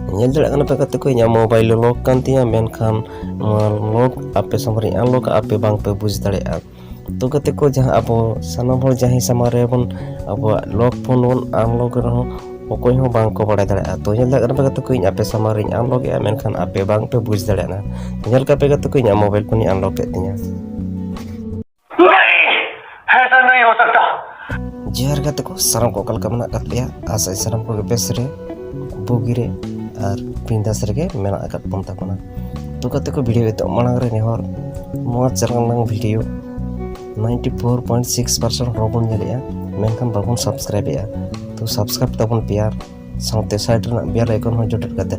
Nyel daᱲᱮᱭᱟᱜ ᱠᱟᱱᱟ ᱯᱮ ᱜᱟᱛᱮ ᱠᱚ ᱤᱧᱟᱹᱜ ᱢᱳᱵᱟᱭᱤᱞ ᱞᱚᱠ ᱠᱟᱱ ᱛᱤᱧᱟ ᱢᱮᱱᱠᱷᱟन ᱱᱚᱣᱟ ᱞᱚᱠ ᱟᱯᱮ ᱥᱟᱢᱟᱝ ᱨᱮ ᱟᱱᱞᱚᱠ ᱟᱯᱮ ᱵᱟᱝ ᱯᱮ ᱵᱩᱡᱽ ᱫᱟᱲᱮᱭᱟᱜᱼᱟ ᱛᱚ ᱜᱟᱛᱮ ᱠᱚ ᱡᱟᱦᱟᱸ ᱟᱵᱚ ᱥᱟᱱᱟᱢ ᱦᱚᱲ ᱡᱟᱦᱟᱸᱭ ᱥᱟᱢᱟᱝ ᱨᱮ ᱵᱚᱱ ᱟᱵᱚᱣᱟᱜ ᱞᱚᱠ ᱯᱷᱳᱱ ᱵᱚᱱ ᱟᱱᱞᱚᱠ ᱨᱮᱦᱚᱸ ᱚᱠᱚᱭ ᱦᱚᱸ ᱵᱟᱝ ᱠᱚ ᱵᱟᱲᱟᱭ ᱫᱟᱲᱮᱭᱟᱜᱼᱟ ᱛᱚ ᱧᱮᱞ ᱫᱟᱲᱮᱭᱟᱜ ᱠᱟᱱᱟ ᱯᱮ ᱜᱟᱛᱮ ᱠᱚ ᱤᱧ ᱟᱯᱮ ᱥᱟᱢᱟᱝ ᱨᱮᱧ ᱟᱱᱞᱚᱠ ᱮᱜᱼᱟ ᱢᱮᱱᱠᱷᱟन ᱟᱯᱮ ᱵᱟᱝ ᱯᱮ ᱵᱩᱡᱽ ᱫᱟᱲᱮᱭᱟᱜᱼᱟ ᱧᱮᱞ ᱠᱟᱯᱮ ᱜᱟᱛᱮ ᱠᱚ ᱤᱧᱟᱹᱜ ᱢᱳᱵᱟइल ᱯᱷᱳᱱ ᱤᱧ आनलॉक ᱮᱫ ᱛᱤᱧᱟ ऐसा नहीं हो सकता। जोहार गाते को साराम को कल का मना कर लिया आशा साराम को बेस रे बुगी रे और पिंदास रे मेना अकत बन तकना तो गाते को वीडियो तो मांग रे नेहर मोज चरंग वीडियो 94.6% रोबन नेलिया मेनखान बाबन सब्सक्राइब या तो सब्सक्राइब तबन प्यार साउते साइड रे बेल आइकन हो जोटेट गाते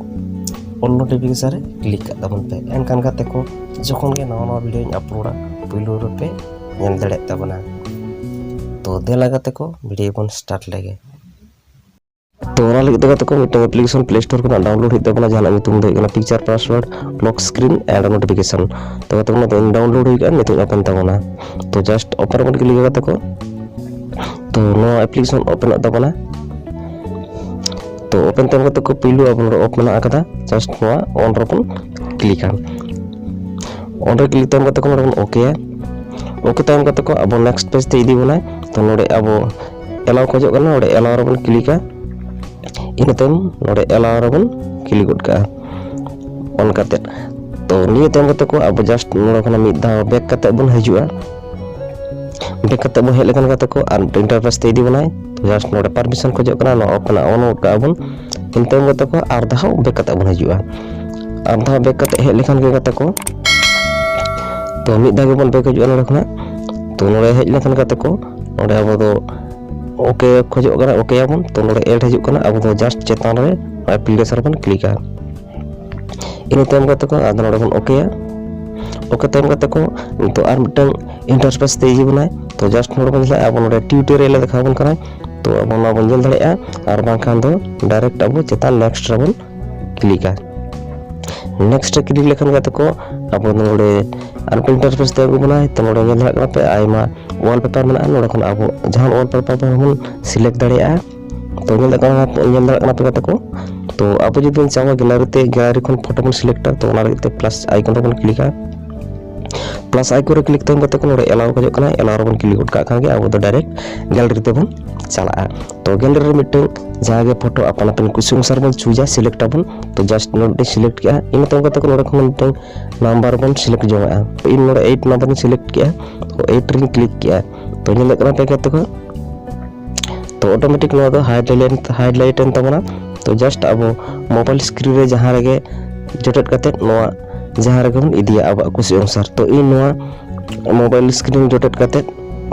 ऑल नोटिफिकेशन रे क्लिक कर तबन पे एनखान गाते को जखन के नवा नवा वीडियो अपलोडा पहलू रे पे नेल दड़े तबना तो देला गाते को वीडियो बन स्टार्ट लेगे तो ओना लगे गाते को मिटे एप्लीकेशन प्ले स्टोर को डाउनलोड होते बना जहां नितुम दे गना picture password lock screen and notification तो गाते को तो डाउनलोड होई गन नितु ओपन तबना तो जस्ट ओपन बन क्लिक गाते को तो नो एप्लीकेशन ओपन तबना तो ओपन तब गाते को पहलू अपन ओपन आकदा जस्ट नो ऑन रपन क्लिक ऑन रे क्लिक तब गाते को ओके ओके टाइम गाते को अब नेक्स्ट पेज ते इदी बना तो नोडे अब एलाउ खोजो करना नोडे एलाउ रबन क्लिका इन टाइम नोडे एलाउ रबन क्लिक गड का ऑन करते तो निये टाइम गाते को अब जस्ट नोडे खना मिद धा बैक करते बन हजुआ बैक करते बन हेले गाते को और इंटरफेस ते इदी बना तो जस्ट नोडे परमिशन खोजो करना नो ओपन ऑन का बन इन टाइम गाते को आर धा बैक करते बन हजुआ आर धा बैक करते हेले खान के गाते को तो मिद धा बन बैक हजुआ नोडे खना तो नोडे हेज लेखान गाते को नोडे अब दो ओके खोजो करा ओके आबन तो नोडे ऐड हजु कना अब दो जस्ट चेतान रे एप्लीकेशन बन क्लिका इन टाइम गाते को आद नोडे बन ओके टाइम गाते को तो आर मिटन इंटरफेस ते इजी बनाय तो जस्ट नोडे बन अब नोडे ट्यूटोरियल देखा बन करा तो अब ना बन जल दड़ेया आर बांखान दो डायरेक्ट अब चेतान नेक्स्ट रबन क्लिका नेक्स्ट क्लिक लेखान गाते को अब नोडे आर इंटरफेस ते बनाय तो नोडे जल दड़ा पे आयमा वॉलपेपर में नोडे खन अब जहां वॉलपेपर पर हम सिलेक्ट दड़ेया तो जल दड़ा पे गाते को तो अब जदि चाहो गैलरी खन फोटो बन सिलेक्ट तो ओना ते प्लस आइकन बन क्लिका प्लस आइकन रे क्लिक तम गाते को नोडे एलाउ खोजो कना एलाउ बन क्लिक गड का खान के अब तो डायरेक्ट गैलरी ते बन चला तो गैलरी रे मिटे जहां गे फोटो अपन अपन कुछ अनुसार बन चूजा सिलेक्ट अपन तो जस्ट नोडे सिलेक्ट किया इन तम गाते को नोडे खन मिटे नंबर बन सिलेक्ट जोगा इन नोडे 8 नंबर सिलेक्ट किया तो 8 रे क्लिक किया तो नेल कना पे गाते को तो ऑटोमेटिक नो दो हाइलाइट एन तबना तो जस्ट अब मोबाइल स्क्रीन रे जहां रे जोटेट करते नोआ जहां रे बन इदिया अब कुछ अनुसार तो इन नोआ मोबाइल स्क्रीन जोटेट करते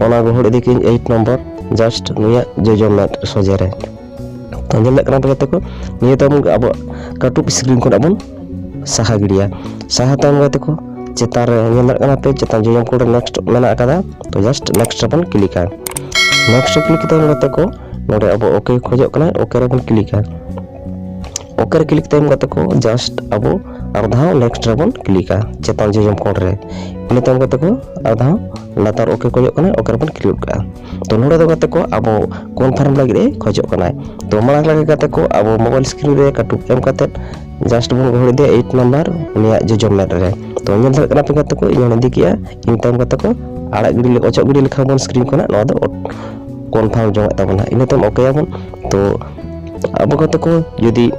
ओना गोहड़ इदी किन 8 नंबर जस्ट निया जोजो मैट सोजे रे तो नेल कना पे गाते को निया तम अब काटुप स्क्रीन को अपन साहा गिडिया साहा तम गाते को चेतान रे नेल कना पे चेतान जोजो कोड नेक्स्ट मेना आकादा तो जस्ट नेक्स्ट अपन क्लिका नेक्स्ट क्लिक तम गाते को नोडे अब ओके खोजो कना ओके रे अपन क्लिका ओके रे क्लिक तम गाते को जस्ट अब आधा नेक्स्ट रबन क्लिका चेतान जोजो कोड रे इन तम गाते को आधा लातार ओके खोजो कना ओके रबन क्लिक का तो नोडे दो गाते को अब कन्फर्म लगे खोजो कना तो मांग लगे गाते को अब मोबाइल स्क्रीन रे काटुप एम काते जस्ट बन गोहड़ दे 8 नंबर उनिया जोजो मैट रे तो नेल दर कना पे गाते को इन दी किया इन तम गाते को आड़ा गिडी ले ओचो गिडी लेखा बन स्क्रीन कोना नो दो कन्फर्म जोगा तबना इन तम ओके आबन तो अब गाते को यदि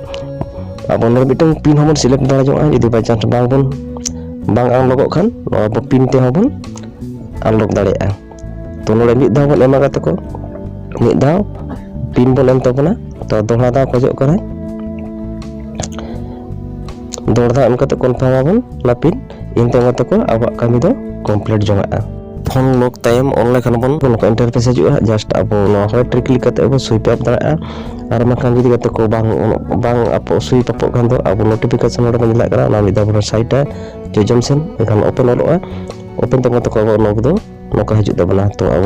अब नोडे मिटन पिन हमन सिलेक्ट दाड़ा जोगा यदि बाय चांस बांग अनलॉक खान अब पिन ते हमन अनलॉक दाड़ेया तो नोडे मिद धाव बन एमा गाते को मिद धाव पिन बन एम तबना तो दोहरा दाव खोजो करा दोहरा एम काते कन्फर्म आबन ना पिन इन तम गाते को अब कामी दो कंप्लीट जोगा फोन लॉक टाइम ऑनलाइन खान बन को इंटरफेस हजुआ जस्ट अब नो हाइट रे क्लिक करते अब स्विप अप दाड़ा और मखान जदि गाते को बांग अप स्विप अप खान दो अब नोटिफिकेशन नोडे बन दिला करा ना मिदा बन साइट जो जमसन एखान ओपन ऑलआ ओपन तम गाते को अब नो दो नोका हजु तबना तो अब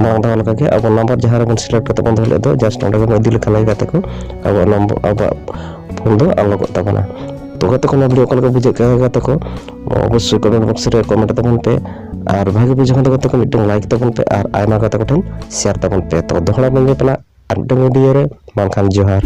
मांग दा लगा के अब नंबर जहां रे बन सिलेक्ट करते बन धले दो जस्ट नोडे बन इदी लेखा गाते को अब नंबर अब फोन दो अनलॉक तबना तो गाते को वीडियो कॉल को बुझे गाते को अवश्य कमेंट बॉक्स रे कमेंट तबन पे और भागे बुझे गाते को मिटन लाइक तबन पे और आयमा गाते को ठन शेयर तबन पे तो दोहरा बन पे ना वीडियो रे बांखान जोहार।